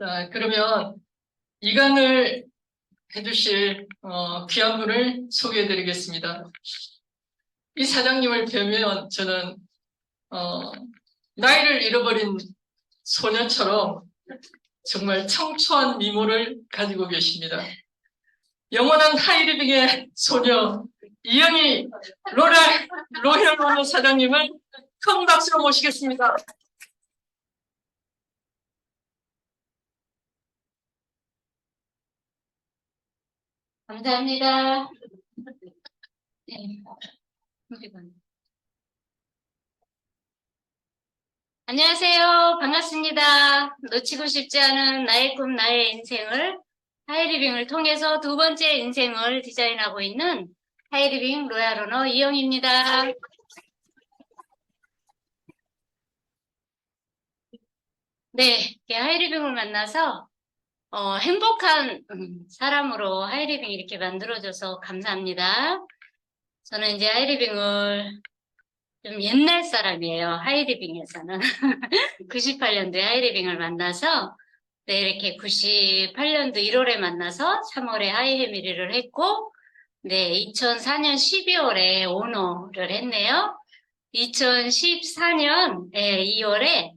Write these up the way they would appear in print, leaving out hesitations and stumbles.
자, 그러면 이 강을 해주실 귀한 분을 소개해드리겠습니다. 이 사장님을 뵈면 저는 나이를 잃어버린 소녀처럼 정말 청초한 미모를 가지고 계십니다. 영원한 하이리빙의 소녀 이영희 로얄 사장님을 큰 박수로 모시겠습니다. 감사합니다. 네. 안녕하세요. 반갑습니다. 놓치고 싶지 않은 나의 꿈, 나의 인생을 하이리빙을 통해서 두 번째 인생을 디자인하고 있는 하이리빙 로얄 오너 이영입니다. 네, 하이리빙을 만나서 행복한 사람으로 하이리빙 이렇게 만들어줘서 감사합니다. 저는 이제 하이리빙을 좀 옛날 사람이에요. 하이리빙에서는. 98년도에 하이리빙을 만나서, 네, 이렇게 98년도 1월에 만나서 3월에 하이해미리를 했고, 네, 2004년 12월에 오너를 했네요. 2014년 2월에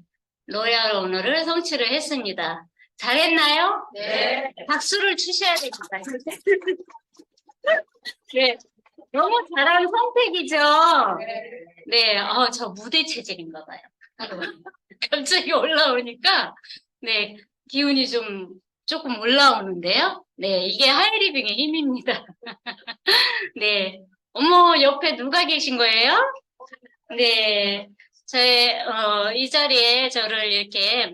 로얄 오너를 성취를 했습니다. 잘했나요? 네. 박수를 치셔야 됩니다. 네. 너무 잘한 선택이죠? 네, 저 무대 체질인가 봐요. 갑자기 올라오니까, 네, 기운이 조금 올라오는데요? 네, 이게 하이리빙의 힘입니다. 네. 어머, 옆에 누가 계신 거예요? 네. 이 자리에 저를 이렇게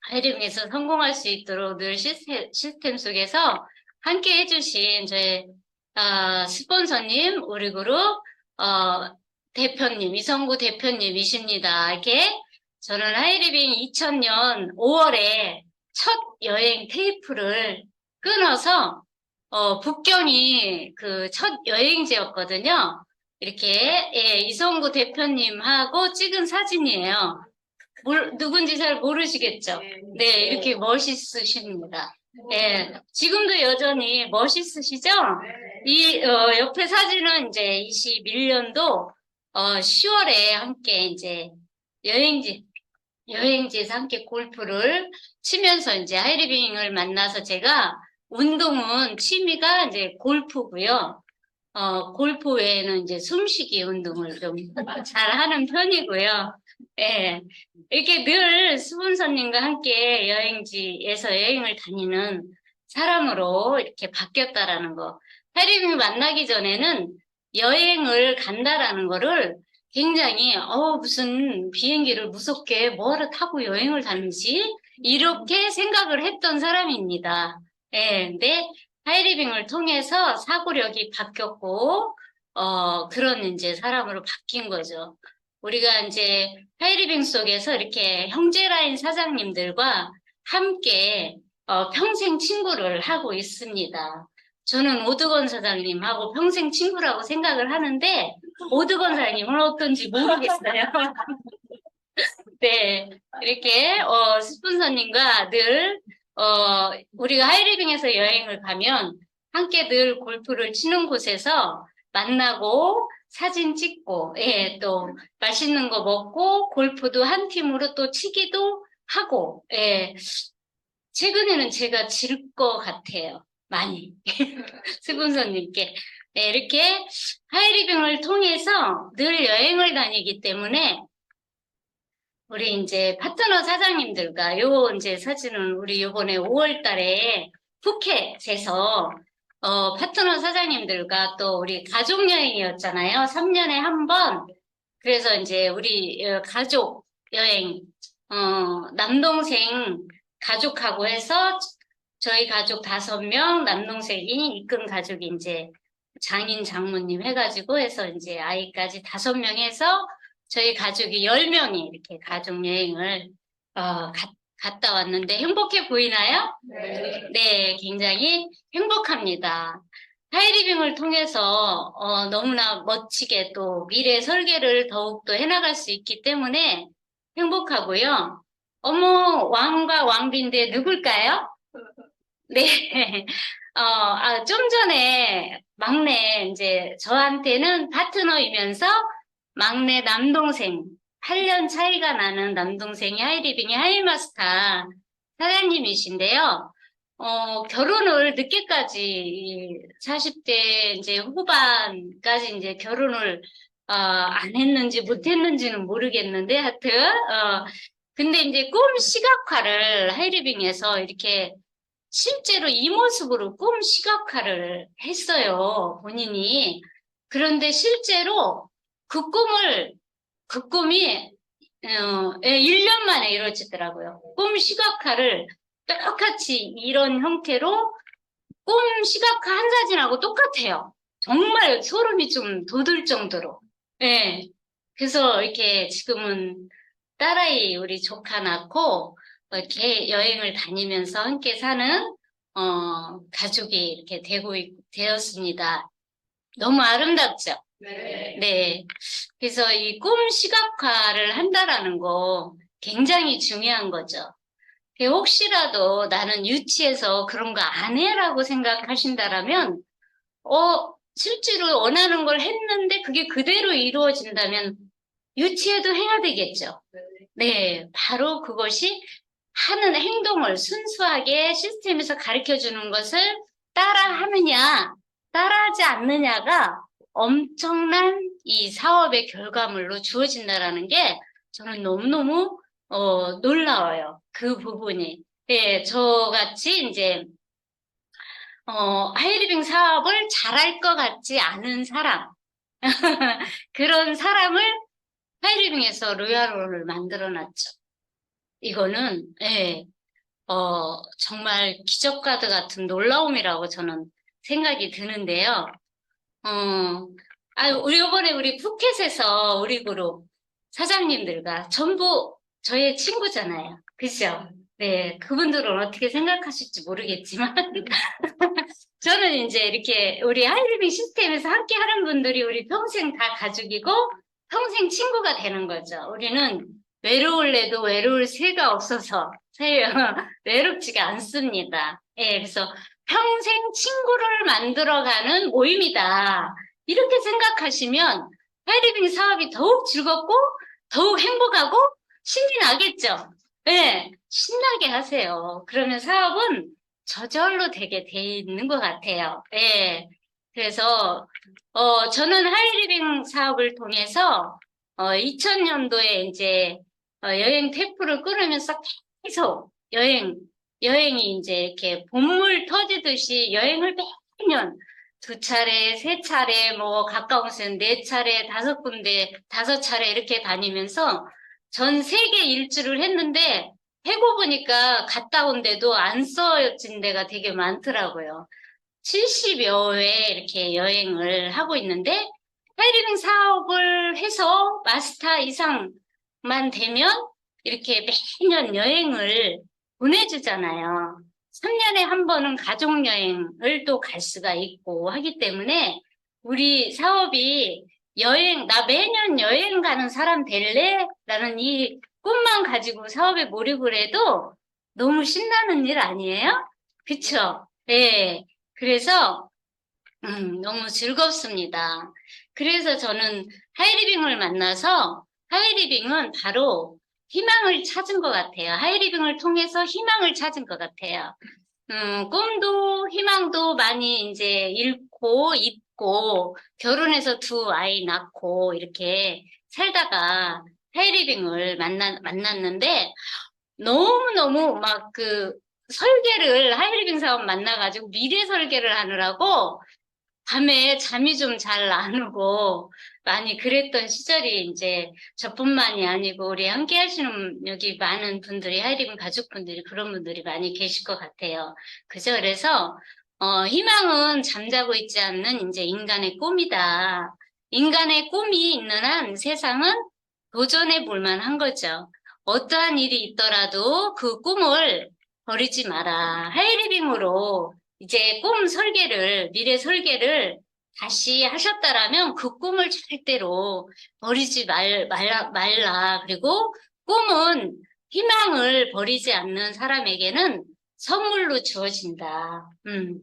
하이리빙에서 성공할 수 있도록 늘 시스템 속에서 함께 해주신 저의 스폰서님, 우리 그룹, 대표님, 이성구 대표님이십니다. 이렇게 저는 하이리빙 2000년 5월에 첫 여행 테이프를 끊어서, 북경이 그 첫 여행지였거든요. 이렇게, 예, 이성구 대표님하고 찍은 사진이에요. 누군지 잘 모르시겠죠? 네, 이렇게 멋있으십니다. 예, 지금도 여전히 멋있으시죠? 옆에 사진은 이제 21년도, 10월에 함께 이제 여행지에서 함께 골프를 치면서 이제 하이리빙을 만나서 제가 운동은 취미가 이제 골프고요. 골프 외에는 이제 숨쉬기 운동을 좀 잘 하는 편이고요. 예. 이렇게 늘 스폰서님과 함께 여행지에서 여행을 다니는 사람으로 이렇게 바뀌었다라는 거. 하이리빙을 만나기 전에는 여행을 간다라는 거를 굉장히, 무슨 비행기를 무섭게 뭐하러 타고 여행을 다니지? 이렇게 생각을 했던 사람입니다. 예, 근데 하이리빙을 통해서 사고력이 바뀌었고, 그런 이제 사람으로 바뀐 거죠. 우리가 이제 하이리빙 속에서 이렇게 형제라인 사장님들과 함께 평생 친구를 하고 있습니다. 저는 오드건 사장님하고 평생 친구라고 생각을 하는데 오드건 사장님은 어떤지 모르겠어요. 네, 이렇게 스폰서님과 늘 우리가 하이리빙에서 여행을 가면 함께 늘 골프를 치는 곳에서 만나고 사진 찍고, 예, 또 맛있는 거 먹고 골프도 한 팀으로 또 치기도 하고, 예. 최근에는 제가 질 것 같아요. 많이. 스폰서님께. 네, 이렇게 하이리빙을 통해서 늘 여행을 다니기 때문에 우리 이제 파트너 사장님들과 이제 사진은 우리 요번에 5월 달에 푸켓에서 파트너 사장님들과 또 우리 가족 여행이었잖아요. 3년에 한 번. 그래서 이제 우리 가족 여행, 남동생 가족하고 해서 저희 가족 5명, 남동생이 이끈 가족이 이제 장인, 장모님 해가지고 해서 이제 아이까지 5명 해서 저희 가족이 10명이 이렇게 가족 여행을 갔다 왔는데 행복해 보이나요? 네. 네, 굉장히 행복합니다. 하이리빙을 통해서 너무나 멋지게 또 미래 설계를 더욱더 해나갈 수 있기 때문에 행복하고요. 어머, 왕과 왕비인데 누굴까요? 네. 좀 전에 막내, 이제 저한테는 파트너이면서 막내 남동생, 8년 차이가 나는 남동생이 하이리빙의 하이마스터 사장님이신데요. 결혼을 늦게까지, 40대 이제 후반까지 이제 결혼을, 안 했는지 못했는지는 모르겠는데, 하여튼, 근데 이제 꿈 시각화를 하이리빙에서 이렇게 실제로 이 모습으로 꿈 시각화를 했어요, 본인이. 그런데 실제로 그 꿈이, 1년 만에 이루어지더라고요. 꿈 시각화를 똑같이 이런 형태로 꿈 시각화 한 사진하고 똑같아요. 정말 소름이 좀 돋을 정도로. 예. 그래서 이렇게 지금은 딸아이 우리 조카 낳고 이렇게 여행을 다니면서 함께 사는 가족이 이렇게 되었습니다. 너무 아름답죠? 네. 네. 그래서 이 꿈 시각화를 한다라는 거 굉장히 중요한 거죠. 혹시라도 나는 유치해서 그런 거 안 해라고 생각하신다라면, 실제로 원하는 걸 했는데 그게 그대로 이루어진다면 유치해도 해야 되겠죠. 네, 바로 그것이 하는 행동을 순수하게 시스템에서 가르쳐 주는 것을 따라하느냐, 따라하지 않느냐가 엄청난 이 사업의 결과물로 주어진다라는 게 저는 너무너무 놀라워요. 그 부분이. 예, 저같이 이제 하이리빙 사업을 잘할 것 같지 않은 사람, 그런 사람을 하이리빙에서 로얄롤을 만들어 놨죠. 이거는, 예, 정말 기적과도 같은 놀라움이라고 저는 생각이 드는데요. 우리 이번에 우리 푸켓에서 우리 그룹 사장님들과 전부 저의 친구잖아요. 그죠? 네, 그분들은 어떻게 생각하실지 모르겠지만, 저는 이제 이렇게 우리 하이리빙 시스템에서 함께 하는 분들이 우리 평생 다 가족이고, 평생 친구가 되는 거죠. 우리는 외로울래도 외로울 새가 없어서 외롭지가 않습니다. 예, 그래서 평생 친구를 만들어가는 모임이다. 이렇게 생각하시면 하이리빙 사업이 더욱 즐겁고 더욱 행복하고 신이 나겠죠. 네, 신나게 하세요. 그러면 사업은 저절로 되게 돼 있는 것 같아요. 네, 그래서 저는 하이리빙 사업을 통해서 2000년도에 이제 여행 테이프를 끊으면서 계속 여행이 이제 이렇게 봇물 터지듯이 여행을 매년 2차례, 3차례, 뭐 가까운 곳은 4차례, 5군데, 5차례 이렇게 다니면서 전 세계 일주를 했는데 해고 보니까 갔다 온 데도 안 써진 데가 되게 많더라고요. 70여 회 이렇게 여행을 하고 있는데 하이리빙 사업을 해서 마스터 이상만 되면 이렇게 매년 여행을 보내주잖아요. 3년에 한 번은 가족여행을 또 갈 수가 있고 하기 때문에 우리 사업이 나 매년 여행 가는 사람 될래? 라는 이 꿈만 가지고 사업에 몰입을 해도 너무 신나는 일 아니에요? 그쵸? 네. 그래서 너무 즐겁습니다. 그래서 저는 하이리빙을 만나서 하이리빙은 바로 희망을 찾은 것 같아요. 하이리빙을 통해서 희망을 찾은 것 같아요. 꿈도 희망도 많이 이제 잃고 잊고 결혼해서 2아이 낳고 이렇게 살다가 하이리빙을 만났는데 너무너무 막 설계를 하이리빙 사업 만나가지고 미래 설계를 하느라고 밤에 잠이 좀 잘 안 오고 많이 그랬던 시절이 이제 저뿐만이 아니고 우리 함께 하시는 여기 많은 분들이 하이리빙 가족분들이 그런 분들이 많이 계실 것 같아요. 그죠? 그래서 희망은 잠자고 있지 않는 이제 인간의 꿈이다. 인간의 꿈이 있는 한 세상은 도전해 볼 만한 거죠. 어떠한 일이 있더라도 그 꿈을 버리지 마라. 하이리빙으로 이제 미래 설계를 다시 하셨다라면 그 꿈을 절대로 버리지 말라. 그리고 꿈은 희망을 버리지 않는 사람에게는 선물로 주어진다.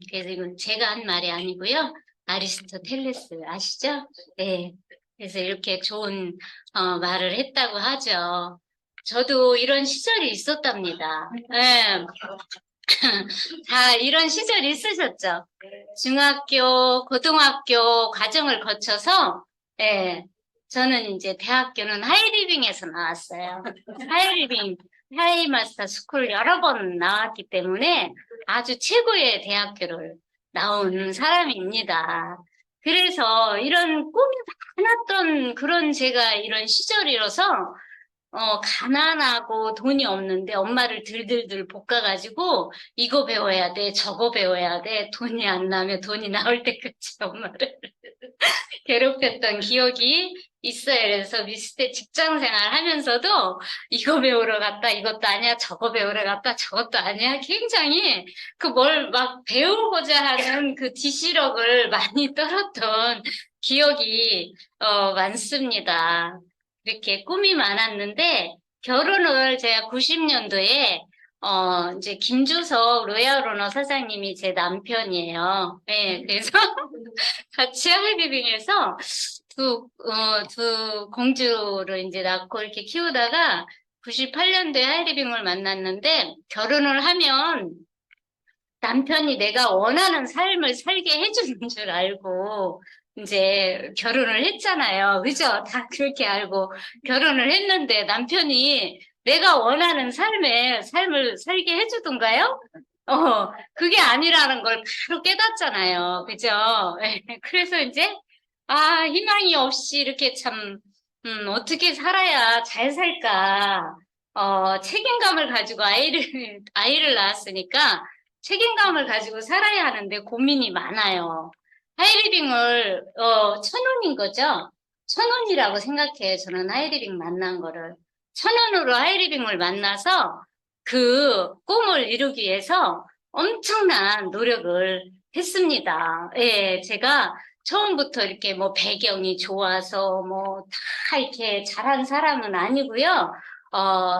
그래서 이건 제가 한 말이 아니고요. 아리스토텔레스 아시죠? 네. 그래서 이렇게 좋은 말을 했다고 하죠. 저도 이런 시절이 있었답니다. 네. 다 이런 시절이 있으셨죠? 중학교, 고등학교 과정을 거쳐서, 예, 저는 이제 대학교는 하이리빙에서 나왔어요. 하이리빙, 하이마스터 스쿨 여러 번 나왔기 때문에 아주 최고의 대학교를 나온 사람입니다. 그래서 이런 꿈이 많았던 그런 제가 이런 시절이라서 가난하고 돈이 없는데 엄마를 들들들 볶아가지고 이거 배워야 돼, 저거 배워야 돼, 돈이 안 나면 돈이 나올 때까지 엄마를 괴롭혔던 기억이 있어요. 그래서 미스테 직장 생활 하면서도 이거 배우러 갔다, 이것도 아니야, 저거 배우러 갔다, 저것도 아니야. 굉장히 그 뭘 막 배우고자 하는 그 지시력을 많이 떨었던 기억이 많습니다. 이렇게 꿈이 많았는데 결혼을 제가 90년도에 이제 김주석 로얄 오너 사장님이 제 남편이에요. 네, 그래서 같이 하이리빙에서 두 공주를 이제 낳고 이렇게 키우다가 98년도에 하이리빙을 만났는데 결혼을 하면 남편이 내가 원하는 삶을 살게 해주는 줄 알고 이제 결혼을 했잖아요. 그죠? 다 그렇게 알고 결혼을 했는데 남편이 내가 원하는 삶을 살게 해주던가요? 그게 아니라는 걸 바로 깨닫잖아요. 그죠? 그래서 이제, 희망이 없이 이렇게 참, 어떻게 살아야 잘 살까? 책임감을 가지고 아이를 낳았으니까 책임감을 가지고 살아야 하는데 고민이 많아요. 하이리빙을, 1,000원인 거죠? 1,000원이라고 생각해요. 저는 하이리빙 만난 거를. 1,000원으로 하이리빙을 만나서 그 꿈을 이루기 위해서 엄청난 노력을 했습니다. 예, 제가 처음부터 이렇게 뭐 배경이 좋아서 뭐 다 이렇게 잘한 사람은 아니고요.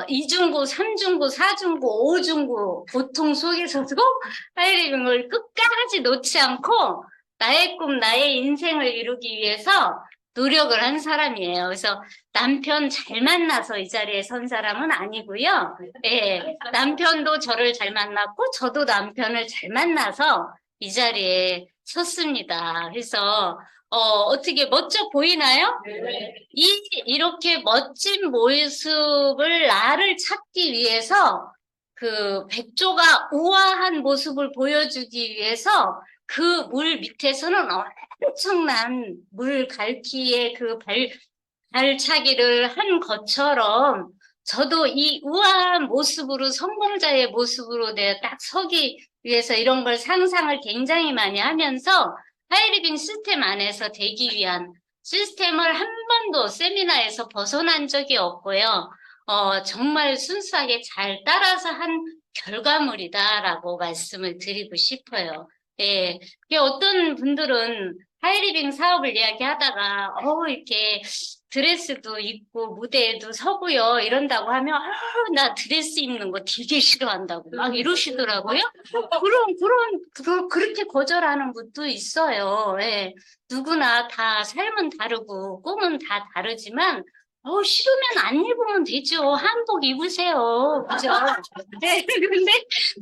이중고, 삼중고, 사중고, 오중고 고통 속에서도 하이리빙을 끝까지 놓지 않고 나의 꿈, 나의 인생을 이루기 위해서 노력을 한 사람이에요. 그래서 남편 잘 만나서 이 자리에 선 사람은 아니고요. 예, 남편도 저를 잘 만났고 저도 남편을 잘 만나서 이 자리에 섰습니다. 그래서 어떻게 멋져 보이나요? 이렇게 멋진 모습을 나를 찾기 위해서 그 백조가 우아한 모습을 보여주기 위해서 그 물 밑에서는 엄청난 물 갈퀴의 그 발차기를 한 것처럼 저도 이 우아한 모습으로 성공자의 모습으로 내가 딱 서기 위해서 이런 걸 상상을 굉장히 많이 하면서 하이리빙 시스템 안에서 되기 위한 시스템을 한 번도 세미나에서 벗어난 적이 없고요. 정말 순수하게 잘 따라서 한 결과물이다라고 말씀을 드리고 싶어요. 예, 어떤 분들은 하이리빙 사업을 이야기하다가, 이렇게 드레스도 입고 무대에도 서고요. 이런다고 하면, 나 드레스 입는 거 되게 싫어한다고 막 이러시더라고요. 그렇게 거절하는 분도 있어요. 예. 누구나 다 삶은 다르고 꿈은 다 다르지만, 싫으면 안 입으면 되죠. 한복 입으세요. 그죠? 네, 근데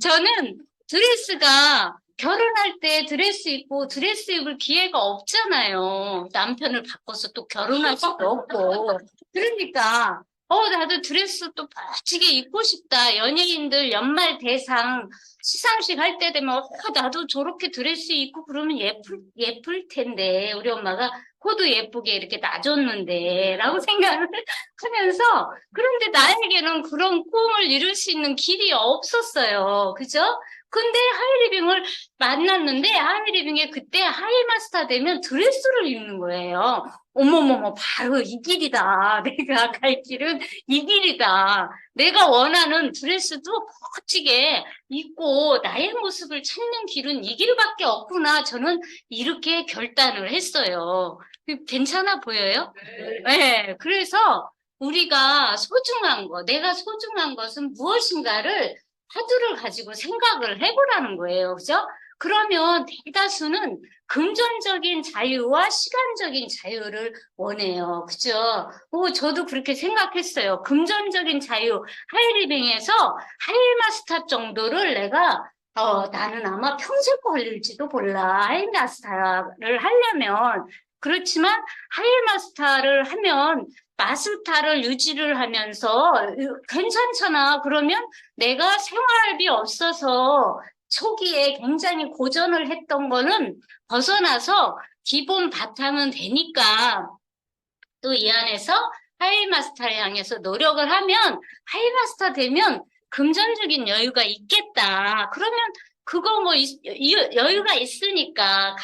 저는 드레스가 결혼할 때 드레스 입고 드레스 입을 기회가 없잖아요. 남편을 바꿔서 또 결혼할 수도 없고. 그러니까 나도 드레스 또 멋지게 입고 싶다. 연예인들 연말 대상 시상식 할 때 되면 나도 저렇게 드레스 입고 그러면 예쁠 텐데 우리 엄마가 코도 예쁘게 이렇게 놔줬는데 라고 생각을 하면서 그런데 나에게는 그런 꿈을 이룰 수 있는 길이 없었어요. 그죠? 근데 하이리빙을 만났는데 하이리빙에 그때 하이마스터 되면 드레스를 입는 거예요. 어머머머 바로 이 길이다. 내가 갈 길은 이 길이다. 내가 원하는 드레스도 멋지게 입고 나의 모습을 찾는 길은 이 길밖에 없구나. 저는 이렇게 결단을 했어요. 괜찮아 보여요? 네. 그래서 우리가 소중한 거, 내가 소중한 것은 무엇인가를 화두를 가지고 생각을 해보라는 거예요. 그죠? 그러면 대다수는 금전적인 자유와 시간적인 자유를 원해요. 그죠? 저도 그렇게 생각했어요. 금전적인 자유, 하이리빙에서 하이마스터 정도를 내가 나는 아마 평생 걸릴지도 몰라. 하이마스터를 하려면. 그렇지만 하이마스터를 하면 마스터를 유지를 하면서 괜찮잖아. 그러면 내가 생활비 없어서 초기에 굉장히 고전을 했던 거는 벗어나서 기본 바탕은 되니까 또 이 안에서 하이마스터를 향해서 노력을 하면 하이마스터 되면 금전적인 여유가 있겠다. 그러면 그거 뭐 여유가 있으니까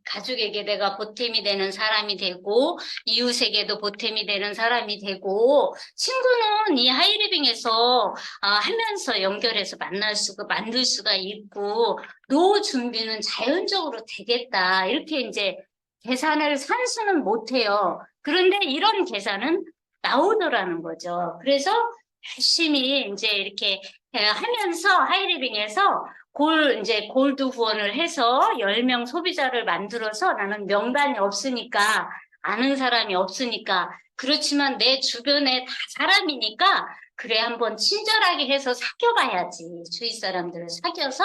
가족에게 내가 보탬이 되는 사람이 되고 이웃에게도 보탬이 되는 사람이 되고 친구는 이 하이리빙에서 하면서 연결해서 만들 수가 있고 노후 준비는 자연적으로 되겠다. 이렇게 이제 계산을 산수는 못해요. 그런데 이런 계산은 나오더라는 거죠. 그래서 열심히 이제 이렇게 하면서 하이리빙에서 이제 골드 후원을 해서 10명 소비자를 만들어서 나는 명단이 없으니까 아는 사람이 없으니까 그렇지만 내 주변에 다 사람이니까 그래 한번 친절하게 해서 사귀어봐야지. 주위 사람들을 사귀어서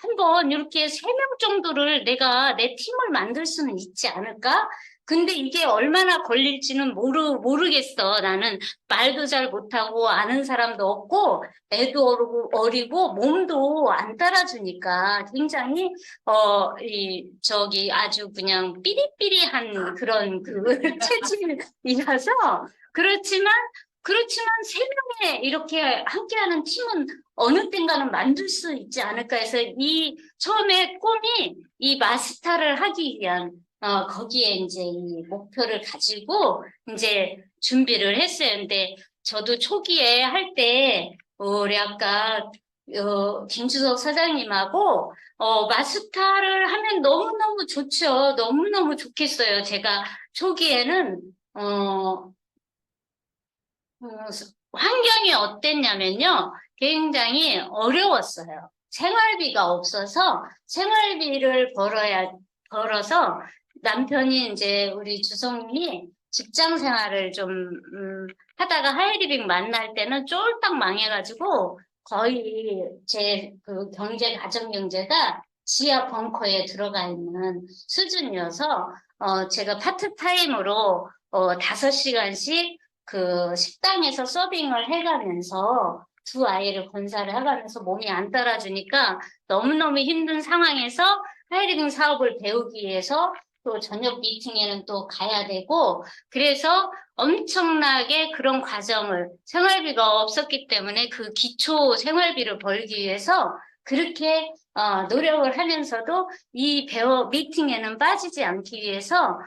한번 이렇게 3명 정도를 내가 내 팀을 만들 수는 있지 않을까? 근데 이게 얼마나 걸릴지는 모르겠어. 나는 말도 잘 못하고 아는 사람도 없고 애도 어리고 몸도 안 따라주니까 굉장히 아주 그냥 삐리삐리한 그런 체질이라서 그렇지만 3명의 이렇게 함께하는 팀은 어느 땐가는 만들 수 있지 않을까 해서 이 처음에 꿈이 이 마스터를 하기 위한 거기에 이제 이 목표를 가지고 이제 준비를 했어요. 근데 저도 초기에 할 때, 우리 아까, 김주석 사장님하고, 마스터를 하면 너무너무 좋죠. 너무너무 좋겠어요. 제가 초기에는, 환경이 어땠냐면요. 굉장히 어려웠어요. 생활비가 없어서 생활비를 벌어서 남편이 이제 우리 주성님이 직장 생활을 좀 하다가 하이리빙 만날 때는 쫄딱 망해가지고 거의 제 그 가정 경제가 지하 벙커에 들어가 있는 수준이어서 제가 파트타임으로 5시간씩 그 식당에서 서빙을 해가면서 두 아이를 건사를 해가면서 몸이 안 따라주니까 너무너무 힘든 상황에서 하이리빙 사업을 배우기 위해서 또 저녁 미팅에는 또 가야 되고 그래서 엄청나게 그런 과정을 생활비가 없었기 때문에 그 기초 생활비를 벌기 위해서 그렇게 노력을 하면서도 이 미팅에는 빠지지 않기 위해서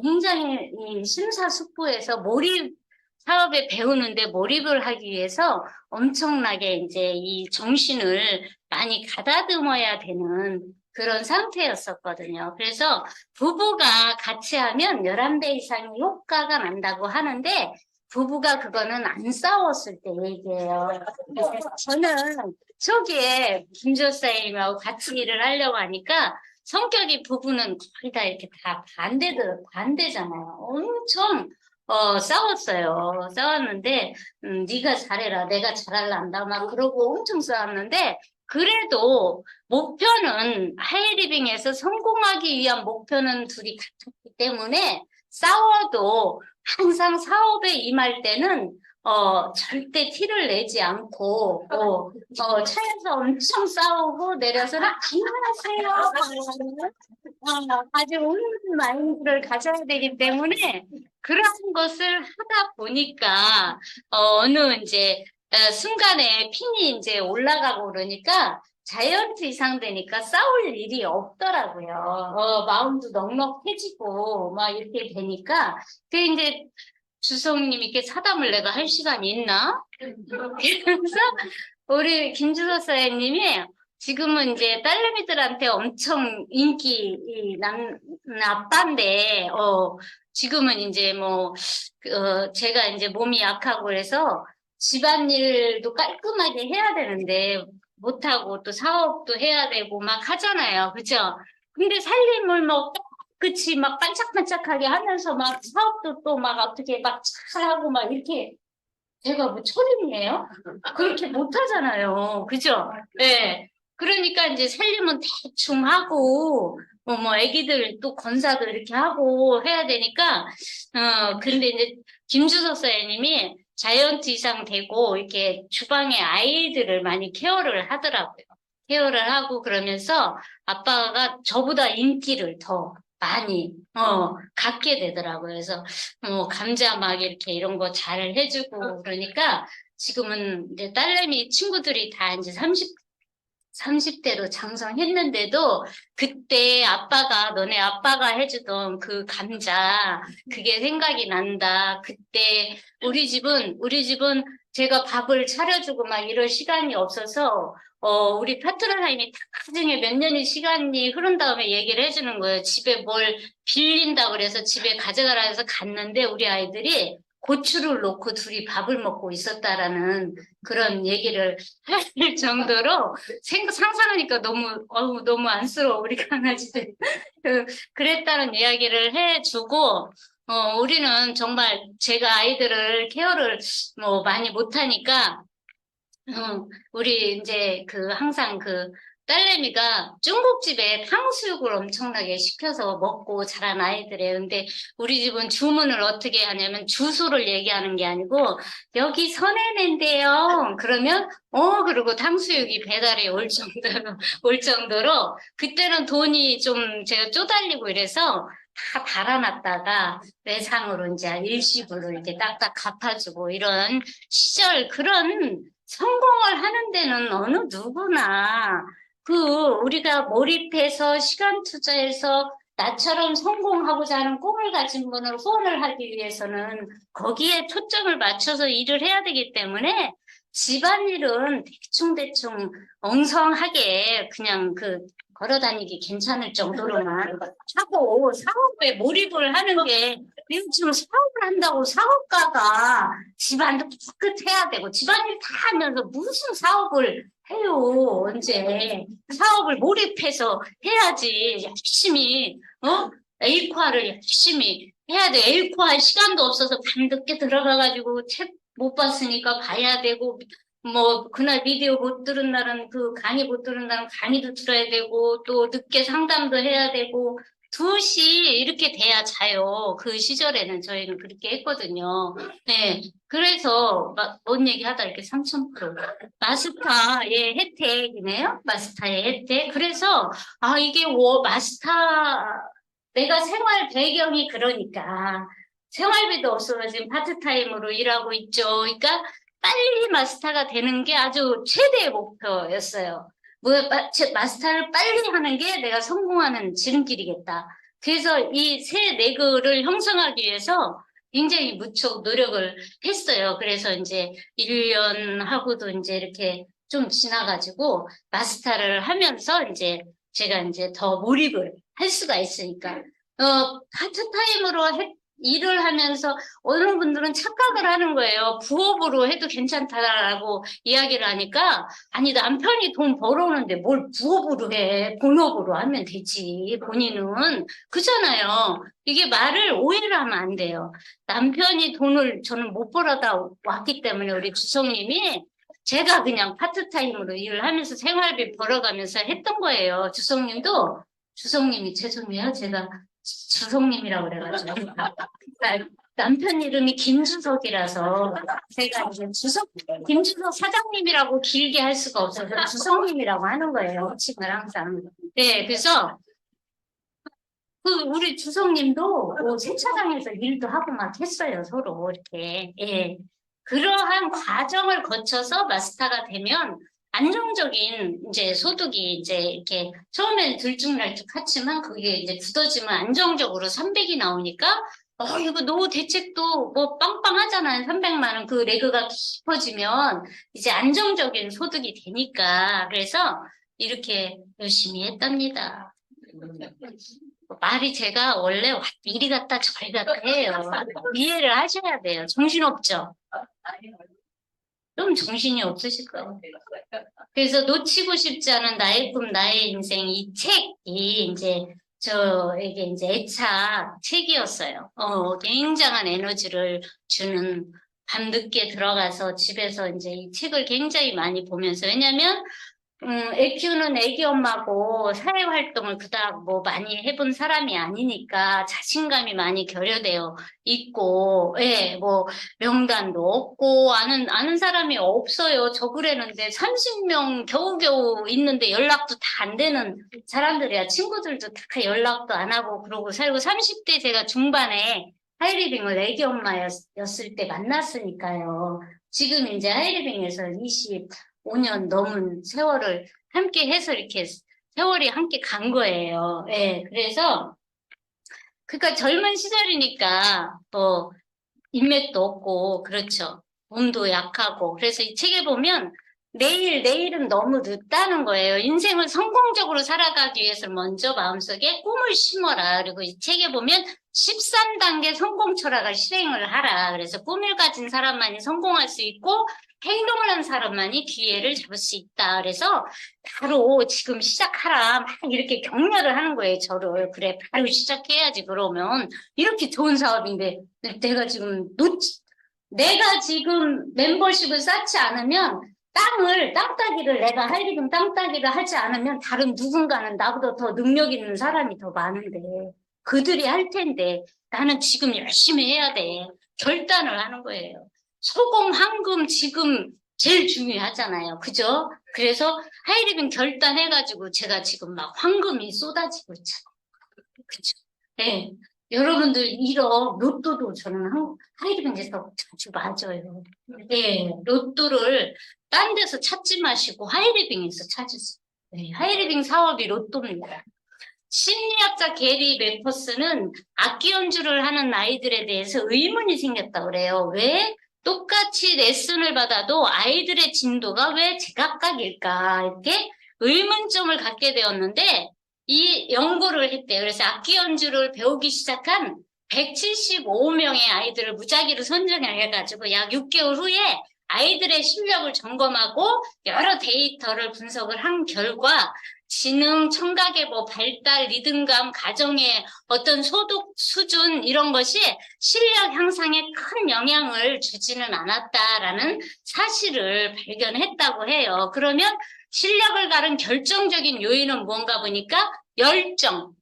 굉장히 이 심사숙고해서 사업에 배우는데 몰입을 하기 위해서 엄청나게 이제 이 정신을 많이 가다듬어야 되는 그런 상태였었거든요. 그래서 부부가 같이 하면 11배 이상의 효과가 난다고 하는데 부부가 그거는 안 싸웠을 때 얘기예요. 저는 초기에 김조사님하고 같이 일을 하려고 하니까 성격이 부부는 거의 다 이렇게 다 반대잖아요. 엄청 싸웠어요. 싸웠는데 네가 잘해라, 내가 잘할란다 막 그러고 엄청 싸웠는데 그래도 목표는 하이리빙에서 성공하기 위한 목표는 둘이 같았기 때문에 싸워도 항상 사업에 임할 때는 절대 티를 내지 않고 차에서 엄청 싸우고 내려서는 안녕하세요. 아주 웃는 마인드를 가져야 되기 때문에 그런 것을 하다 보니까 어느 이제 순간에 핀이 이제 올라가고 그러니까 자이언트 이상 되니까 싸울 일이 없더라고요. 마음도 넉넉해지고 막 이렇게 되니까 그 이제 주성님 이렇게 사담을 내가 할 시간이 있나? 그래서 우리 김주서 사장님이 지금은 이제 딸내미들한테 엄청 인기 난 아빠인데, 지금은 이제 뭐, 제가 이제 몸이 약하고 그래서 집안일도 깔끔하게 해야 되는데, 못하고 또 사업도 해야 되고 막 하잖아요. 그죠? 근데 살림을 뭐, 그치, 막 반짝반짝하게 하면서 막 사업도 또 막 어떻게 막 잘하고 막 이렇게 제가 뭐 초림이에요? 그렇게 못하잖아요. 그죠? 네. 그러니까 이제 살림은 대충 하고, 뭐, 애기들 또 건사도 이렇게 하고 해야 되니까, 근데 이제 김주석 사장님이 자이언트 이상 되고, 이렇게 주방에 아이들을 많이 케어를 하더라고요. 케어를 하고 그러면서 아빠가 저보다 인기를 더 많이, 갖게 되더라고요. 그래서 감자 막 이렇게 이런 거 잘 해주고 그러니까 지금은 이제 딸내미 친구들이 다 이제 30대로 장성했는데도 그때 너네 아빠가 해주던 그 감자, 그게 생각이 난다. 그때 우리 집은 제가 밥을 차려주고 막 이럴 시간이 없어서, 우리 파트너사님이 나중에 몇 년의 시간이 흐른 다음에 얘기를 해주는 거예요. 집에 뭘 빌린다 그래서 집에 가져가라 해서 갔는데 우리 아이들이 고추를 놓고 둘이 밥을 먹고 있었다라는 그런 얘기를 할 정도로 상상하니까 너무 안쓰러워, 우리 강아지들. 그랬다는 이야기를 해주고, 우리는 정말 제가 아이들을 케어를 뭐 많이 못하니까, 우리 이제 항상 딸내미가 중국집에 탕수육을 엄청나게 시켜서 먹고 자란 아이들이에요. 근데 우리 집은 주문을 어떻게 하냐면 주소를 얘기하는 게 아니고 여기 선해낸대요. 그러면 그리고 탕수육이 배달이 올 정도로 그때는 돈이 좀 제가 쪼달리고 이래서 다 달아놨다가 외상으로 이제 일시불로 이렇게 딱딱 갚아주고 이런 그런 성공을 하는 데는 어느 누구나 우리가 몰입해서 시간 투자해서 나처럼 성공하고자 하는 꿈을 가진 분을 후원을 하기 위해서는 거기에 초점을 맞춰서 일을 해야 되기 때문에 집안일은 대충대충 엉성하게 그냥 걸어 다니기 괜찮을 정도로만 하고 사업에 몰입을 하는 게 요즘 사업을 한다고 사업가가 집안도 깨끗해야 되고 집안일 다 하면서 무슨 사업을 해요. 언제 사업을 몰입해서 해야지 열심히 에이코아를 열심히 해야 돼. 에이코아 할 시간도 없어서 밤늦게 들어가가지고 책 못 봤으니까 봐야 되고 뭐 그날 비디오 못 들은 날은 강의 못 들은 날은 강의도 들어야 되고 또 늦게 상담도 해야 되고 2시 이렇게 돼야 자요. 그 시절에는 저희는 그렇게 했거든요. 네. 그래서 뭔 얘기하다 이렇게 3,000%. 마스터의 혜택이네요. 마스터의 혜택. 그래서 이게 내가 생활 배경이 그러니까 생활비도 없어서 지금 파트타임으로 일하고 있죠. 그러니까 빨리 마스터가 되는 게 아주 최대의 목표였어요. 마스터를 빨리 하는 게 내가 성공하는 지름길이겠다. 그래서 이 새 내그를 형성하기 위해서 굉장히 무척 노력을 했어요. 그래서 이제 1년 하고도 이제 이렇게 좀 지나가지고 마스터를 하면서 이제 제가 이제 더 몰입을 할 수가 있으니까. 파트타임으로 일을 하면서 어느 분들은 착각을 하는 거예요. 부업으로 해도 괜찮다라고 이야기를 하니까 아니 남편이 돈 벌어오는데 뭘 부업으로 해. 본업으로 하면 되지. 본인은. 그잖아요. 이게 말을 오해를 하면 안 돼요. 남편이 돈을 저는 못 벌어다 왔기 때문에 우리 주성님이 제가 그냥 파트타임으로 일을 하면서 생활비 벌어가면서 했던 거예요. 주성님이 죄송해요. 제가 주성님이라고 그래가지고. 남편 이름이 김주석이라서 제가 이제 김주석 사장님이라고 길게 할 수가 없어서 주성님이라고 하는 거예요. 호칭을 항상. 네, 그래서 우리 주성님도 세차장에서 일도 하고 막 했어요. 서로 이렇게. 예. 그러한 과정을 거쳐서 마스터가 되면 안정적인 이제 소득이 이제 이렇게 처음에는 들쭉날쭉하지만 그게 이제 굳어지면 안정적으로 300이 나오니까 이거 노후 대책도 뭐 빵빵하잖아요. 300만 원. 그 레그가 깊어지면 이제 안정적인 소득이 되니까. 그래서 이렇게 열심히 했답니다. 말이 제가 원래 이리 갔다 저리 갔다 해요. 이해를 하셔야 돼요. 정신없죠? 좀 정신이 없으실 거예요. 그래서 놓치고 싶지 않은 나의 꿈, 나의 인생, 이 책이 이제 저에게 이제 애착 책이었어요. 굉장한 에너지를 주는 밤늦게 들어가서 집에서 이제 이 책을 굉장히 많이 보면서 왜냐면 애 키우는 애기 엄마고 사회활동을 그닥 뭐 많이 해본 사람이 아니니까 자신감이 많이 결여되어 있고, 예, 뭐 명단도 없고 아는 사람이 없어요. 저 그랬는데 30명 겨우겨우 있는데 연락도 다 안 되는 사람들이야. 친구들도 다 연락도 안 하고 그러고 살고 30대 제가 중반에 하이리빙을 애기 엄마였을 때 만났으니까요. 지금 이제 하이리빙에서 25년 넘은 세월을 함께 해서 이렇게 세월이 함께 간 거예요. 예, 그래서, 그러니까 젊은 시절이니까 뭐, 인맥도 없고, 그렇죠. 몸도 약하고. 그래서 이 책에 보면 내일은 너무 늦다는 거예요. 인생을 성공적으로 살아가기 위해서 먼저 마음속에 꿈을 심어라. 그리고 이 책에 보면 13단계 성공 철학을 실행을 하라. 그래서 꿈을 가진 사람만이 성공할 수 있고 행동을 한 사람만이 기회를 잡을 수 있다. 그래서 바로 지금 시작하라. 막 이렇게 격려를 하는 거예요, 저를. 그래, 바로 시작해야지, 그러면. 이렇게 좋은 사업인데, 내가 지금 멤버십을 쌓지 않으면 땅 따기를 내가 하이리빙 땅 따기를 하지 않으면 다른 누군가는 나보다 더 능력 있는 사람이 더 많은데 그들이 할 텐데 나는 지금 열심히 해야 돼. 결단을 하는 거예요. 소금, 황금 지금 제일 중요하잖아요. 그죠? 그래서 하이리빙 결단해가지고 제가 지금 막 황금이 쏟아지고 있잖아요. 그죠? 네. 여러분들 1억 로또도 저는 하이리빙에서 자주 맞아요. 네, 로또를 딴 데서 찾지 마시고 하이리빙에서 찾으세요. 네, 하이리빙 사업이 로또입니다. 심리학자 게리 메퍼스는 악기 연주를 하는 아이들에 대해서 의문이 생겼다 그래요. 왜 똑같이 레슨을 받아도 아이들의 진도가 왜 제각각일까? 이렇게 의문점을 갖게 되었는데 이 연구를 했대요. 그래서 악기 연주를 배우기 시작한 175명의 아이들을 무작위로 선정을 해가지고 약 6개월 후에 아이들의 실력을 점검하고 여러 데이터를 분석을 한 결과 지능, 청각의 뭐 발달, 리듬감, 가정의 어떤 소득 수준 이런 것이 실력 향상에 큰 영향을 주지는 않았다라는 사실을 발견했다고 해요. 그러면 실력을 가른 결정적인 요인은 뭔가 보니까 열정,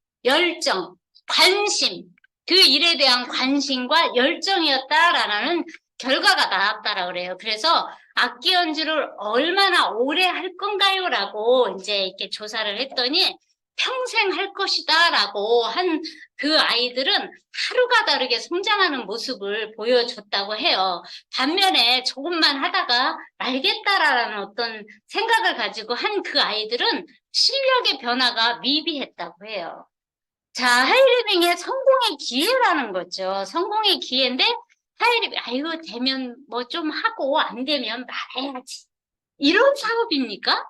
관심, 그 일에 대한 관심과 열정이었다라는 결과가 나왔다라 그래요. 그래서 악기 연주를 얼마나 오래 할 건가요? 라고 이제 이렇게 조사를 했더니 평생 할 것이다 라고 한 그 아이들은 하루가 다르게 성장하는 모습을 보여줬다고 해요. 반면에 조금만 하다가 알겠다라는 어떤 생각을 가지고 한 그 아이들은 실력의 변화가 미비했다고 해요. 자, 하이리빙의 성공의 기회라는 거죠. 성공의 기회인데 하이리빙, 아이고, 되면 뭐 좀 하고 안 되면 말해야지. 이런 사업입니까?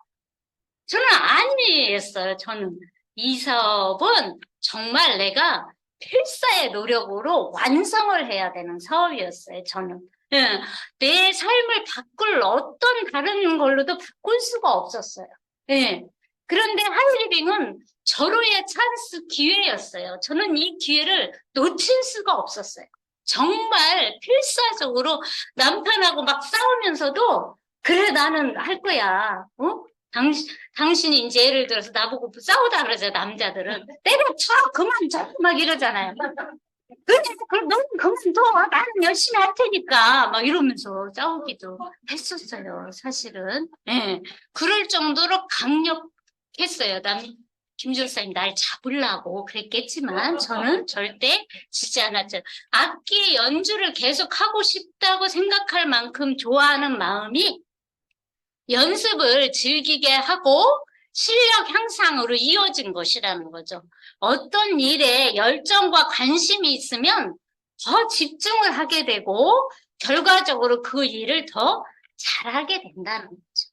저는 아니었어요. 저는 이 사업은 정말 내가 필사의 노력으로 완성을 해야 되는 사업이었어요. 저는. 예, 내 삶을 바꿀 어떤 다른 걸로도 바꿀 수가 없었어요. 예. 그런데 하이리빙은 절호의 찬스 기회였어요. 저는 이 기회를 놓칠 수가 없었어요. 정말 필사적으로 남편하고 막 싸우면서도 그래 나는 할 거야. 어? 당신이 이제 예를 들어서 나보고 싸우다 그러죠, 남자들은. 때려쳐, 그만둬, 막 이러잖아요. 그래, 그럼 너는 그만둬. 나는 열심히 할 테니까. 막 이러면서 싸우기도 했었어요, 사실은. 예. 그럴 정도로 강력했어요. 김 전사님 날 잡으려고 그랬겠지만 저는 절대 지지 않았죠. 악기 연주를 계속 하고 싶다고 생각할 만큼 좋아하는 마음이 연습을 즐기게 하고 실력 향상으로 이어진 것이라는 거죠. 어떤 일에 열정과 관심이 있으면 더 집중을 하게 되고 결과적으로 그 일을 더 잘하게 된다는 거죠.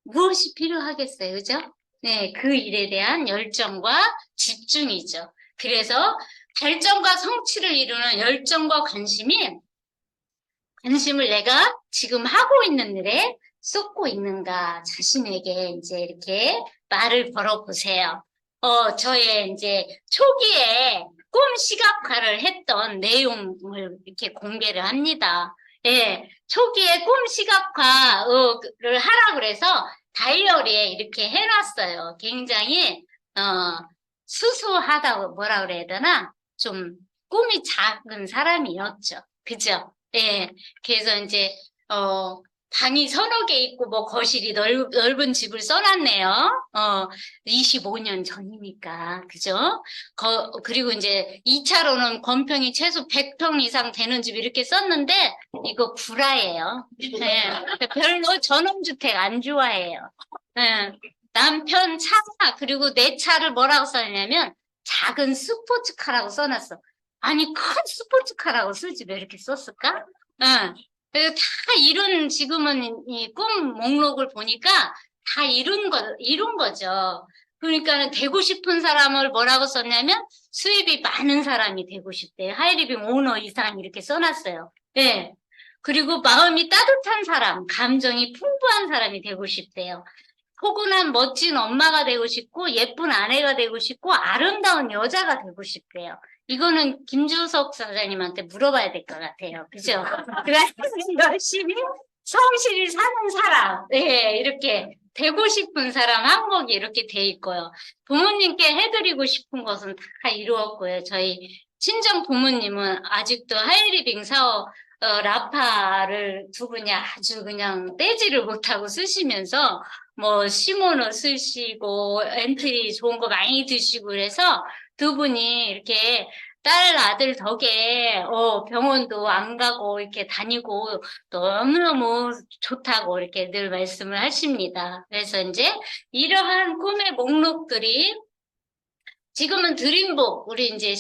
무엇이 필요하겠어요, 그죠? 네, 그 일에 대한 열정과 집중이죠. 그래서 발전과 성취를 이루는 열정과 관심을 내가 지금 하고 있는 일에 쏟고 있는가 자신에게 이제 이렇게 말을 걸어보세요. 저의 이제 초기에 꿈 시각화를 했던 내용을 이렇게 공개를 합니다. 예, 초기에 꿈 시각화를 하라 그래서 다이어리에 이렇게 해놨어요. 굉장히, 수수하다고 뭐라 그래야 되나? 좀 꿈이 작은 사람이었죠. 그죠? 예. 그래서 이제 방이 서너 개 있고 뭐 거실이 넓은 집을 써놨네요. 25년 전이니까 그죠? 그리고 이제 2차로는 건평이 최소 100평 이상 되는 집 이렇게 썼는데 이거 구라예요. 예. 별로 전원주택 안 좋아해요. 예. 남편 차 그리고 내 차를 뭐라고 써냐면 작은 스포츠카라고 써놨어. 아니 큰 스포츠카라고 쓰지 왜 이렇게 썼을까? 응. 그래서 다 이룬 지금은 이 꿈 목록을 보니까 다 이룬 거죠. 그러니까 되고 싶은 사람을 뭐라고 썼냐면 수입이 많은 사람이 되고 싶대요. 하이리빙 오너 이상 이렇게 써놨어요. 예. 그리고 마음이 따뜻한 사람, 감정이 풍부한 사람이 되고 싶대요. 포근한 멋진 엄마가 되고 싶고 예쁜 아내가 되고 싶고 아름다운 여자가 되고 싶대요. 이거는 김주석 사장님한테 물어봐야 될 것 같아요. 그죠? 그래서 열심히 성실히 사는 사람, 네, 이렇게 되고 싶은 사람 항목이 이렇게 돼 있고요. 부모님께 해드리고 싶은 것은 다 이루었고요. 저희 친정 부모님은 아직도 하이리빙 사업 라파를 두 분이 아주 그냥 떼지를 못하고 쓰시면서 뭐 시모노 쓰시고 엔트리 좋은 거 많이 드시고 그래서 두 분이 이렇게 딸 아들 덕에 병원도 안 가고 이렇게 다니고 너무너무 좋다고 이렇게 늘 말씀을 하십니다. 그래서 이제 이러한 꿈의 목록들이 지금은 드림북, 우리 이제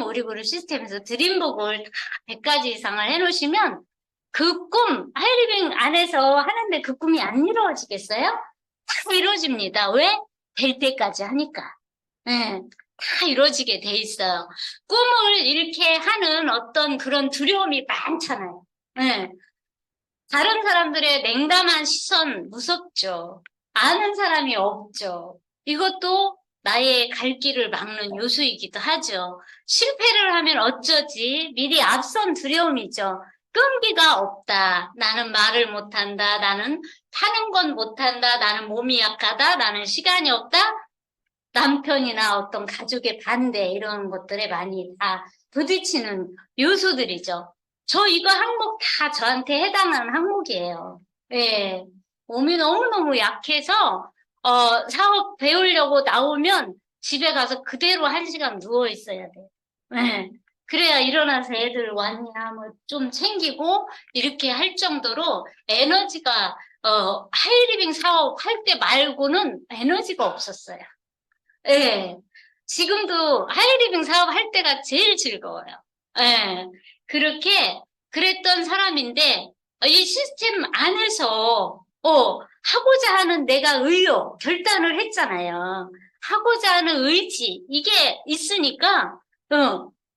우리 그룹 시스템에서 드림북을 다 100가지 이상을 해놓으시면 그 꿈, 하이리빙 안에서 하는데 그 꿈이 안 이루어지겠어요? 다 이루어집니다. 왜? 될 때까지 하니까. 네, 다 이루어지게 돼 있어요. 꿈을 잃게 하는 어떤 그런 두려움이 많잖아요. 네, 다른 사람들의 냉담한 시선 무섭죠. 아는 사람이 없죠. 이것도 나의 갈 길을 막는 요소이기도 하죠. 실패를 하면 어쩌지? 미리 앞선 두려움이죠. 끈기가 없다. 나는 말을 못한다. 나는 타는 건 못한다. 나는 몸이 약하다. 나는 시간이 없다. 남편이나 어떤 가족의 반대 이런 것들에 많이 다 부딪히는 요소들이죠. 저 이거 항목 다 저한테 해당하는 항목이에요. 예. 몸이 너무너무 약해서 사업 배우려고 나오면 집에 가서 그대로 1시간 누워 있어야 돼. 예. 그래야 일어나서 애들 왔냐 뭐 좀 챙기고 이렇게 할 정도로 에너지가 하이리빙 사업 할 때 말고는 에너지가 없었어요. 예. 지금도 하이리빙 사업 할 때가 제일 즐거워요. 예. 그렇게 그랬던 사람인데, 이 시스템 안에서, 하고자 하는 내가 결단을 했잖아요. 하고자 하는 의지, 이게 있으니까,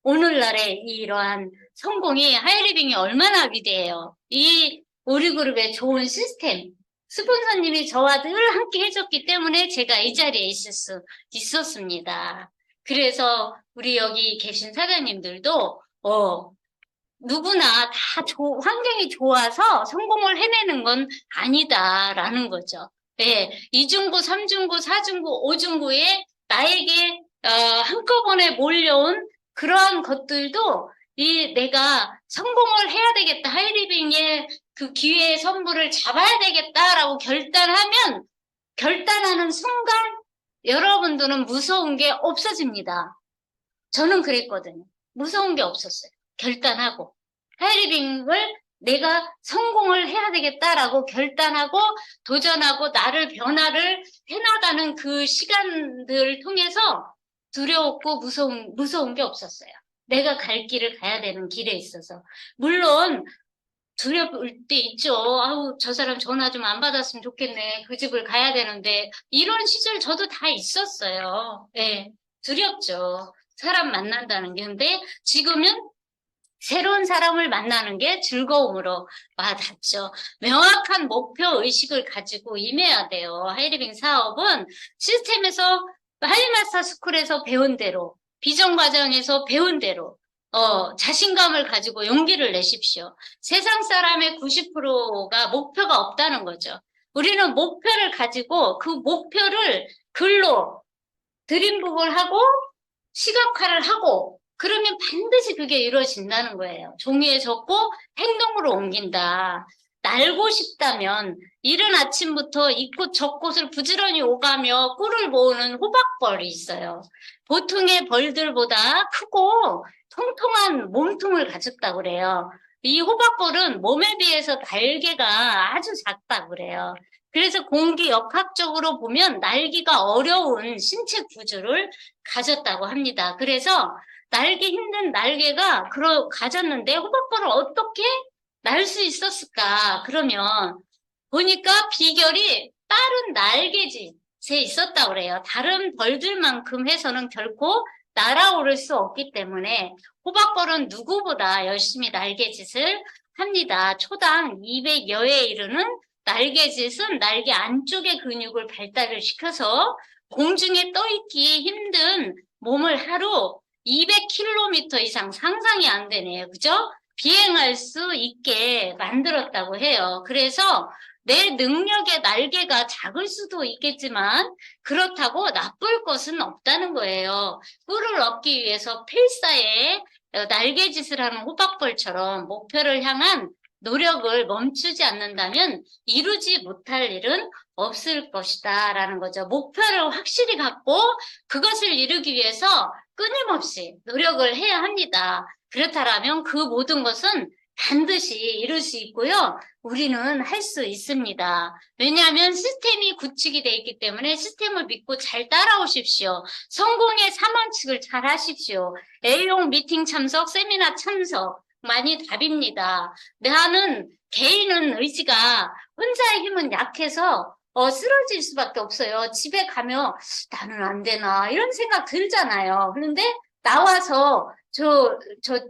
오늘날의 이러한 성공이 하이리빙이 얼마나 위대해요. 이 우리 그룹의 좋은 시스템, 스폰서님이 저와 늘 함께 해줬기 때문에 제가 이 자리에 있을 수 있었습니다. 그래서 우리 여기 계신 사장님들도 누구나 다 환경이 좋아서 성공을 해내는 건 아니다라는 거죠. 네, 2중고, 3중고, 4중고, 5중고에 나에게 한꺼번에 몰려온 그러한 것들도 내가 성공을 해야 되겠다. 하이리빙의 그 기회의 선물을 잡아야 되겠다라고 결단하는 순간 여러분들은 무서운 게 없어집니다. 저는 그랬거든요. 무서운 게 없었어요. 결단하고 하이리빙을 내가 성공을 해야 되겠다라고 결단하고 도전하고 나를 변화를 해나가는 그 시간들을 통해서 두려웠고 무서운 게 없었어요. 내가 갈 길을 가야 되는 길에 있어서. 물론 두려울 때 있죠. 아우, 저 사람 전화 좀 안 받았으면 좋겠네. 그 집을 가야 되는데. 이런 시절 저도 다 있었어요. 예, 두렵죠. 사람 만난다는 게. 근데 지금은 새로운 사람을 만나는 게 즐거움으로 와닿죠. 명확한 목표 의식을 가지고 임해야 돼요. 하이리빙 사업은 시스템에서 하이마스터 스쿨에서 배운 대로, 비전 과정에서 배운 대로, 자신감을 가지고 용기를 내십시오. 세상 사람의 90%가 목표가 없다는 거죠. 우리는 목표를 가지고 그 목표를 글로 드림북을 하고 시각화를 하고 그러면 반드시 그게 이루어진다는 거예요. 종이에 적고 행동으로 옮긴다. 날고 싶다면 이른 아침부터 이 꽃 저 꽃을 부지런히 오가며 꿀을 모으는 호박벌이 있어요. 보통의 벌들보다 크고 통통한 몸통을 가졌다고 그래요. 이 호박벌은 몸에 비해서 날개가 아주 작다고 그래요. 그래서 공기 역학적으로 보면 날기가 어려운 신체 구조를 가졌다고 합니다. 그래서 날기 힘든 날개가 가졌는데 호박벌을 어떻게 날 수 있었을까? 그러면 보니까 비결이 빠른 날개짓에 있었다고 그래요. 다른 벌들만큼 해서는 결코 날아오를 수 없기 때문에 호박벌은 누구보다 열심히 날개짓을 합니다. 초당 200여에 이르는 날개짓은 날개 안쪽의 근육을 발달을 시켜서 공중에 떠있기 힘든 몸을 하루 200km 이상 상상이 안 되네요. 그죠? 비행할 수 있게 만들었다고 해요. 그래서 내 능력의 날개가 작을 수도 있겠지만 그렇다고 나쁠 것은 없다는 거예요. 꿀을 얻기 위해서 필사에 날개짓을 하는 호박벌처럼 목표를 향한 노력을 멈추지 않는다면 이루지 못할 일은 없을 것이다 라는 거죠. 목표를 확실히 갖고 그것을 이루기 위해서 끊임없이 노력을 해야 합니다. 그렇다면 그 모든 것은 반드시 이룰 수 있고요. 우리는 할 수 있습니다. 왜냐하면 시스템이 구축이 되어 있기 때문에 시스템을 믿고 잘 따라오십시오. 성공의 3원칙을 잘 하십시오. A용 미팅 참석, 세미나 참석. 많이 답입니다. 나는 개인은 의지가 혼자의 힘은 약해서 쓰러질 수밖에 없어요. 집에 가면 나는 안 되나 이런 생각 들잖아요. 그런데 나와서 저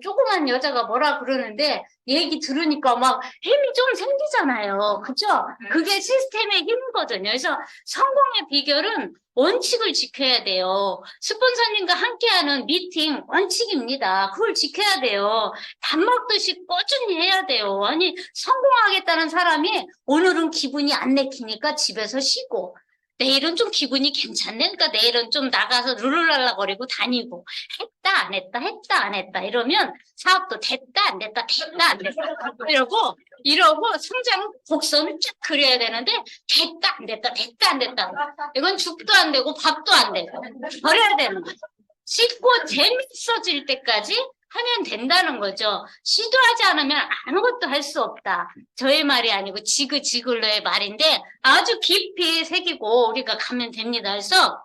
조그만 여자가 뭐라 그러는데 얘기 들으니까 막 힘이 좀 생기잖아요. 그죠? 그게 시스템의 힘이거든요. 그래서 성공의 비결은 원칙을 지켜야 돼요. 스폰서님과 함께하는 미팅 원칙입니다. 그걸 지켜야 돼요. 밥 먹듯이 꾸준히 해야 돼요. 아니 성공하겠다는 사람이 오늘은 기분이 안 내키니까 집에서 쉬고 내일은 좀 기분이 괜찮으니까 내일은 좀 나가서 룰루랄라거리고 다니고 했다 안 했다 했다 안 했다 이러면 사업도 됐다 안 됐다 됐다 안 됐다 이러고 성장 곡선을 쫙 그려야 되는데 됐다 안 됐다 됐다 안 됐다 이건 죽도 안 되고 밥도 안 되고 버려야 되는 거죠. 쉽고 재밌어질 때까지 하면 된다는 거죠. 시도하지 않으면 아무것도 할 수 없다. 저의 말이 아니고 지그지글러의 말인데 아주 깊이 새기고 우리가 가면 됩니다. 그래서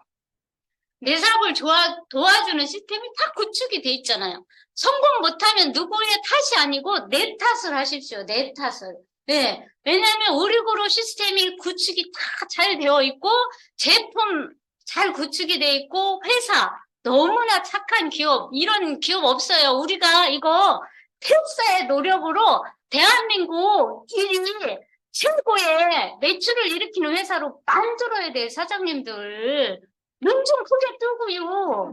내 사업을 도와주는 시스템이 다 구축이 돼 있잖아요. 성공 못하면 누구의 탓이 아니고 내 탓을 하십시오. 내 탓을. 네. 왜냐하면 우리고로 시스템이 구축이 다 잘 되어 있고 제품 잘 구축이 돼 있고 회사 너무나 착한 기업 이런 기업 없어요. 우리가 이거 필사의 노력으로 대한민국 1위 최고의 매출을 일으키는 회사로 만들어야 돼 사장님들. 눈 좀 크게 뜨고요.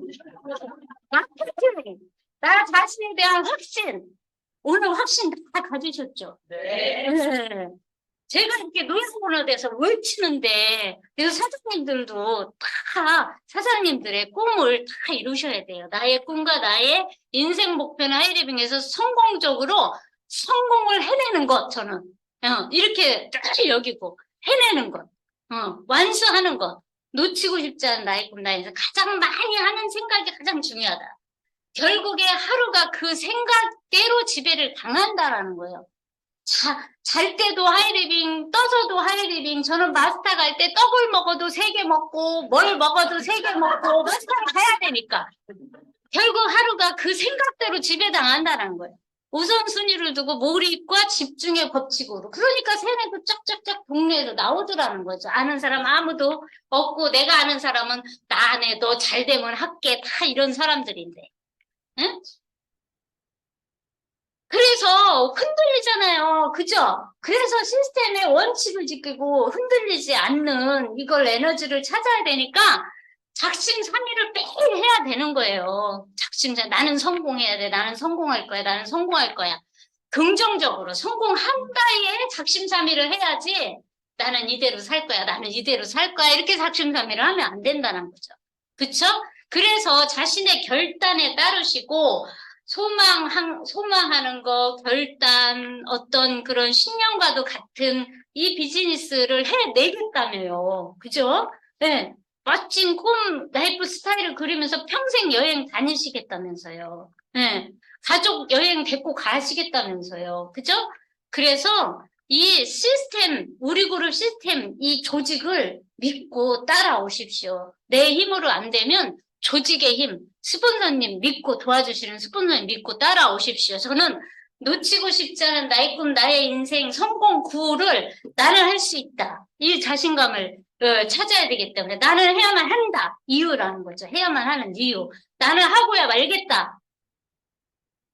마케팅, 나 자신에 대한 확신. 오늘 확신 다 가지셨죠? 네. 네. 제가 이렇게 노래번호 돼서 외치는데, 그래서 사장님들도 다 사장님들의 꿈을 다 이루셔야 돼요. 나의 꿈과 나의 인생 목표는 하이리빙에서 성공적으로 성공을 해내는 것, 저는. 이렇게 딱 여기고, 해내는 것, 완수하는 것. 놓치고 싶지 않은 나의 꿈, 나의 인생. 가장 많이 하는 생각이 가장 중요하다. 결국에 하루가 그 생각대로 지배를 당한다라는 거예요. 잘 때도 하이리빙, 떠서도 하이리빙. 저는 마스터 갈 때 떡을 먹어도 3개 먹고, 뭘 먹어도 3개 먹고, 마스터 가야 되니까. 결국 하루가 그 생각대로 지배당한다는 거예요. 우선순위를 두고 몰입과 집중의 법칙으로. 그러니까 새내도 쫙쫙쫙 동네에서 나오더라는 거죠. 아는 사람 아무도 없고 내가 아는 사람은 나 안 해, 너 잘 되면 할게. 다 이런 사람들인데. 응? 그래서 흔들리잖아요. 그죠? 그래서 시스템의 원칙을 지키고 흔들리지 않는 이걸 에너지를 찾아야 되니까 작심삼일을 매일 해야 되는 거예요. 나는 성공해야 돼. 나는 성공할 거야. 나는 성공할 거야. 긍정적으로 성공한다에 작심삼일을 해야지 나는 이대로 살 거야. 나는 이대로 살 거야. 이렇게 작심삼일을 하면 안 된다는 거죠. 그쵸? 그래서 자신의 결단에 따르시고 소망하는 거, 결단, 어떤 그런 신념과도 같은 이 비즈니스를 해내겠다며요. 그죠? 네. 멋진 꿈, 라이프 스타일을 그리면서 평생 여행 다니시겠다면서요. 네. 가족 여행 데리고 가시겠다면서요. 그죠? 그래서 이 시스템, 우리 그룹 시스템, 이 조직을 믿고 따라오십시오. 내 힘으로 안 되면 조직의 힘, 스폰서님 믿고 도와주시는 스폰서님 믿고 따라오십시오. 저는 놓치고 싶지 않은 나의 꿈, 나의 인생, 성공 구호를 나는 할 수 있다. 이 자신감을 찾아야 되기 때문에 나는 해야만 한다. 이유라는 거죠. 해야만 하는 이유. 나는 하고야 말겠다.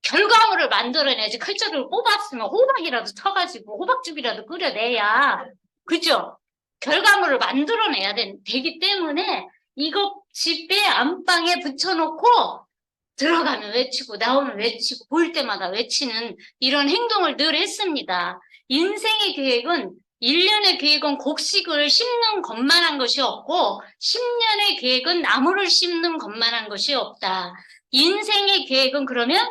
결과물을 만들어내야지. 칼자루를 뽑았으면 호박이라도 쳐가지고 호박죽이라도 끓여내야. 그죠? 결과물을 만들어내야 되기 때문에 이거 집에 안방에 붙여놓고 들어가면 외치고 나오면 외치고 볼 때마다 외치는 이런 행동을 늘 했습니다. 인생의 계획은 1년의 계획은 곡식을 심는 것만 한 것이 없고 10년의 계획은 나무를 심는 것만 한 것이 없다. 인생의 계획은 그러면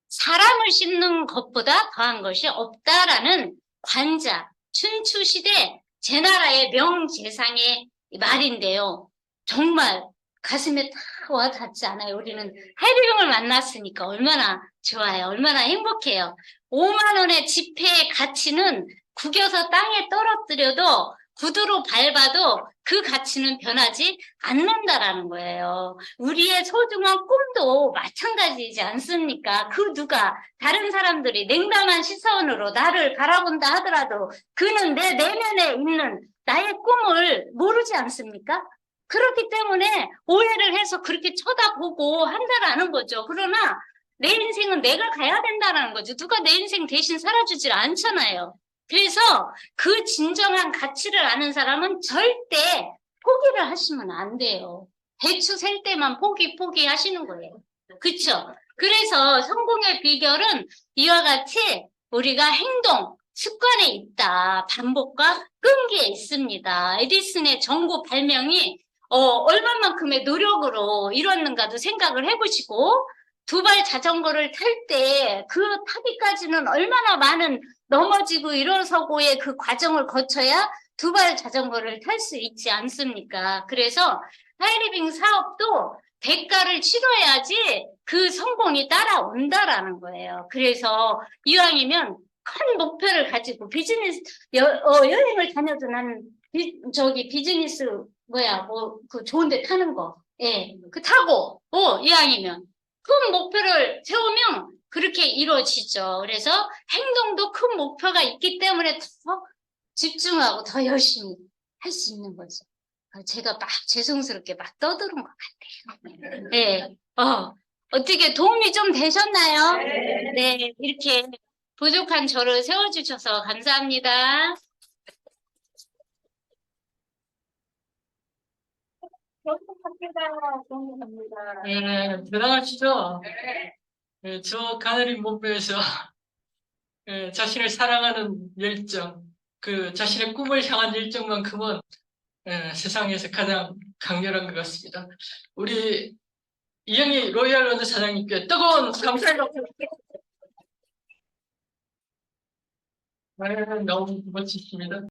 사람을 심는 것보다 더한 것이 없다라는 관자, 춘추시대 제나라의 명재상의 말인데요. 정말 가슴에 다 와 닿지 않아요. 우리는 하이리빙을 만났으니까 얼마나 좋아요. 얼마나 행복해요. 5만 원의 지폐의 가치는 구겨서 땅에 떨어뜨려도 구두로 밟아도 그 가치는 변하지 않는다라는 거예요. 우리의 소중한 꿈도 마찬가지이지 않습니까? 그 누가 다른 사람들이 냉담한 시선으로 나를 바라본다 하더라도 그는 내 내면에 있는 나의 꿈을 모르지 않습니까? 그렇기 때문에 오해를 해서 그렇게 쳐다보고 한다라는 거죠. 그러나 내 인생은 내가 가야 된다는 거죠. 누가 내 인생 대신 살아주질 않잖아요. 그래서 그 진정한 가치를 아는 사람은 절대 포기를 하시면 안 돼요. 배추 셀 때만 포기하시는 거예요. 그쵸? 그래서 성공의 비결은 이와 같이 우리가 행동, 습관에 있다. 반복과 끈기에 있습니다. 에디슨의 전구 발명이 얼마만큼의 노력으로 이뤘는가도 생각을 해보시고 두 발 자전거를 탈 때 그 타기까지는 얼마나 많은 넘어지고 일어서고의 그 과정을 거쳐야 두 발 자전거를 탈 수 있지 않습니까? 그래서 하이리빙 사업도 대가를 치러야지 그 성공이 따라온다라는 거예요. 그래서 이왕이면 큰 목표를 가지고 여행을 다녀도 나는 비즈니스 그 좋은데 타는 거, 예, 그 타고, 이왕이면 큰 목표를 세우면 그렇게 이루어지죠. 그래서 행동도 큰 목표가 있기 때문에 더 집중하고 더 열심히 할 수 있는 거죠. 제가 막 죄송스럽게 막 떠드는 것 같아요. 네, 어떻게 도움이 좀 되셨나요? 네, 이렇게 부족한 저를 세워주셔서 감사합니다. 예, 대단하시죠? 예, 저 가느린 몸매에서 예, 자신을 사랑하는 열정, 그 자신의 꿈을 향한 열정만큼은 예, 세상에서 가장 강렬한 것 같습니다. 우리 이영희 로얄 런드 사장님께 뜨거운 감사의 박수. 네, 너무 멋지십니다.